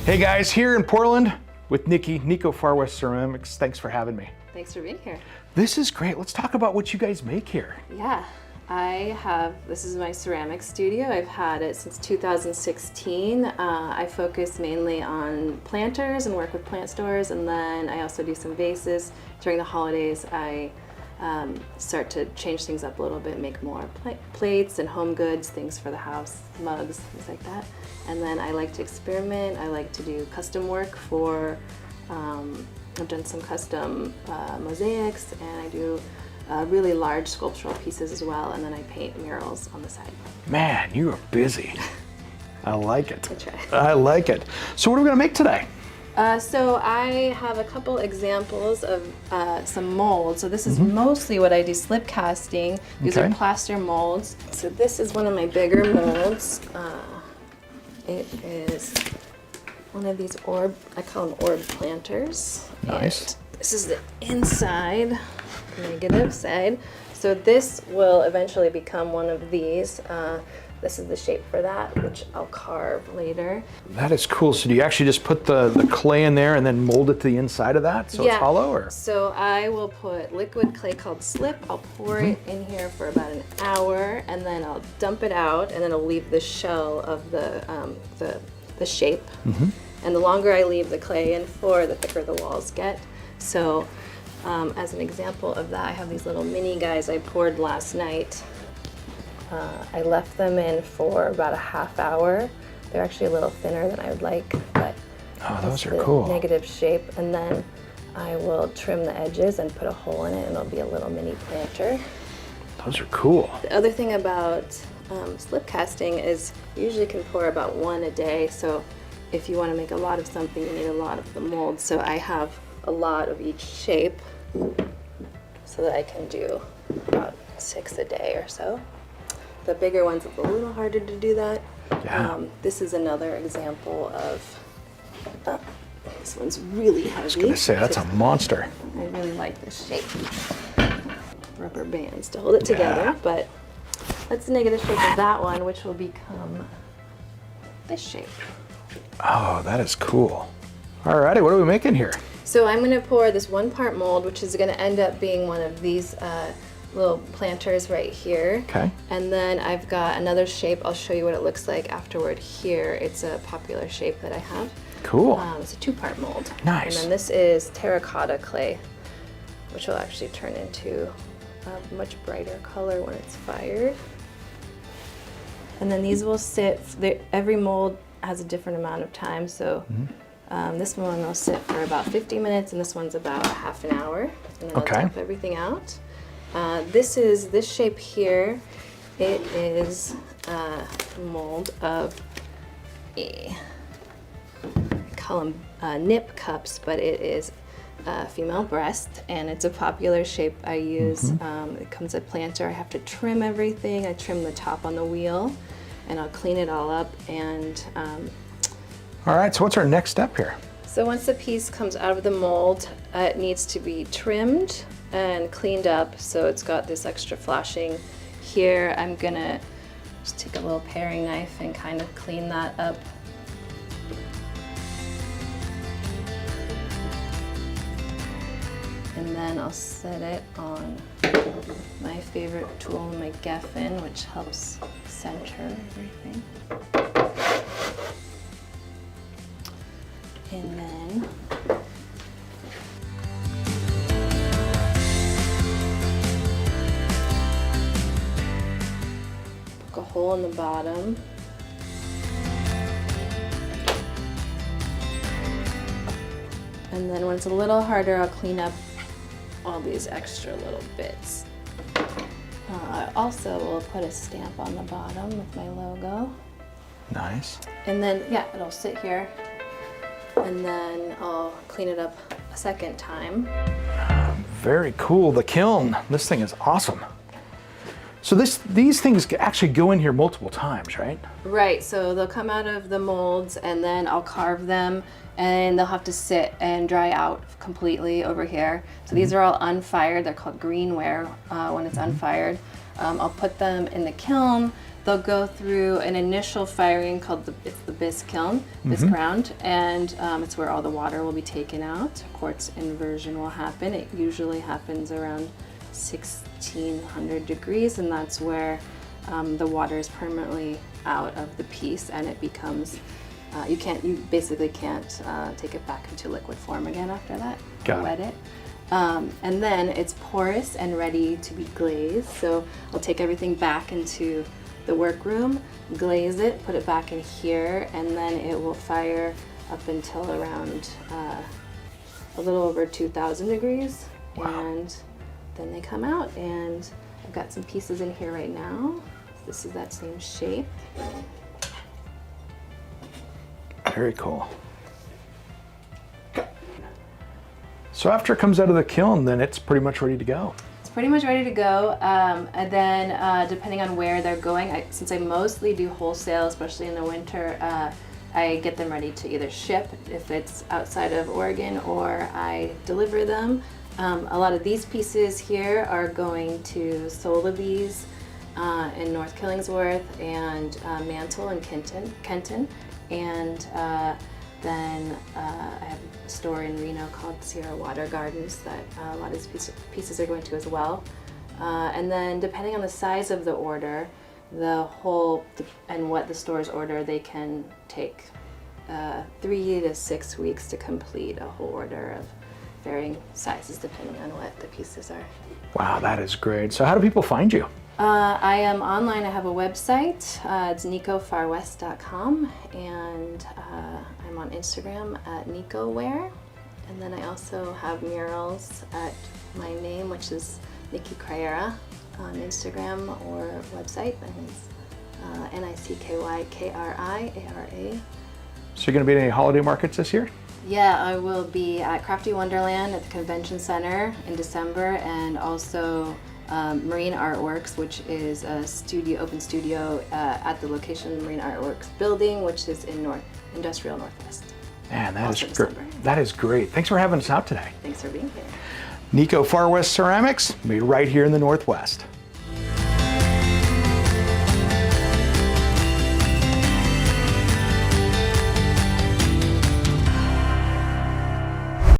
Hey guys, here in Portland with Niko Far West Ceramics. Thanks for having me. Thanks for being here. This is great. Let's talk about what you guys make here. Yeah, this is my ceramic studio. I've had it since 2016. I focus mainly on planters and work with plant stores, and then I also do some vases. During the holidays, I start to change things up a little bit, make more plates and home goods, things for the house, mugs, things like that. And then I like to experiment. I like to do custom work for, I've done some custom mosaics, and I do really large sculptural pieces as well, and then I paint murals on the side. Man, you are busy. I like it. I try. I like it. So what are we gonna make today? So I have a couple examples of some molds. So this is mostly what I do, slip casting. These are plaster molds. So this is one of my bigger molds. It is one of these orb, I call them orb planters. Nice. And this is the inside, negative side. So this will eventually become one of these. This is the shape for that, which I'll carve later. That is cool. So do you actually just put the clay in there and then mold it to the inside of that so it's hollow? Or? So I will put liquid clay called slip. I'll pour it in here for about an hour, and then I'll dump it out, and then I'll leave the shell of the shape. And the longer I leave the clay in for, the thicker the walls get. So as an example of that, I have these little mini guys I poured last night. I left them in for about a half hour. They're actually a little thinner than I would like, but those are cool. Negative shape, and then I will trim the edges and put a hole in it, and it'll be a little mini planter. Those are cool. The other thing about slip casting is you usually can pour about one a day, so if you want to make a lot of something, you need a lot of the molds. So I have a lot of each shape so that I can do about 6 a day or so. The bigger ones, it's a little harder to do that. Yeah. This is another example of, this one's really heavy. I was gonna say, that's a monster. I really like this shape. Rubber bands to hold it together, but that's the negative shape of that one, which will become this shape. Oh, that is cool. Alrighty, what are we making here? So I'm gonna pour this 1-part mold, which is gonna end up being one of these little planters right here. Okay. And then I've got another shape. I'll show you what it looks like afterward here. It's a popular shape that I have. Cool. It's a 2-part mold. Nice. And then this is terracotta clay, which will actually turn into a much brighter color when it's fired. And then these will sit, every mold has a different amount of time. So this one will sit for about 50 minutes, and this one's about half an hour. And then I'll dump everything out. This shape here, it is a mold of I call them nip cups, but it is a female breast, and it's a popular shape I use. It comes a planter. I have to trim everything. I trim the top on the wheel, and I'll clean it all up. And all right, so what's our next step here? so once the piece comes out of the mold, it needs to be trimmed and cleaned up, so it's got this extra flashing here. I'm gonna just take a little paring knife and kind of clean that up. And then I'll set it on my favorite tool, my Geffen, which helps center everything. And then a hole in the bottom. And then when it's a little harder, I'll clean up all these extra little bits. I also will put a stamp on the bottom with my logo. Nice. And then, yeah, it'll sit here. And then I'll clean it up a second time. Very cool. The kiln. This thing is awesome. So these things actually go in here multiple times, right? Right, so they'll come out of the molds, and then I'll carve them, and they'll have to sit and dry out completely over here. So these are all unfired. They're called greenware when it's unfired. I'll put them in the kiln, they'll go through an initial firing called it's the bisque kiln, bisque ground, and it's where all the water will be taken out. Quartz inversion will happen. It usually happens around 1600 degrees, and that's where the water is permanently out of the piece, and it becomes you basically can't take it back into liquid form again after that. Wet it. And then it's porous and ready to be glazed. So I'll take everything back into the workroom, glaze it, put it back in here, and then it will fire up until around a little over 2000 degrees. Wow. And then they come out, and I've got some pieces in here right now. This is that same shape. Very cool. So after it comes out of the kiln, then it's pretty much ready to go. It's pretty much ready to go. And then depending on where they're going, since I mostly do wholesale, especially in the winter, I get them ready to either ship if it's outside of Oregon, or I deliver them. A lot of these pieces here are going to Sotheby's in North Killingsworth, and Mantle in Kenton. And then I have a store in Reno called Sierra Water Gardens that a lot of these pieces are going to as well. And then depending on the size of the order, and what the stores order, they can take 3 to 6 weeks to complete a whole order of varying sizes depending on what the pieces are. Wow, that is great. So how do people find you? I am online. I have a website. It's nicofarwest.com, and I'm on Instagram at NikoWear. And then I also have murals at my name, which is Nicky Kriara, on Instagram or website. And it's NICKYKRIARA. So you're going to be at any holiday markets this year? Yeah, I will be at Crafty Wonderland at the Convention Center in December, and also Marine Artworks, which is a open studio at the location Marine Artworks building, which is in Industrial Northwest. Man, that is great. That is great. Thanks for having us out today. Thanks for being here. Niko Far West Ceramics, made right here in the Northwest.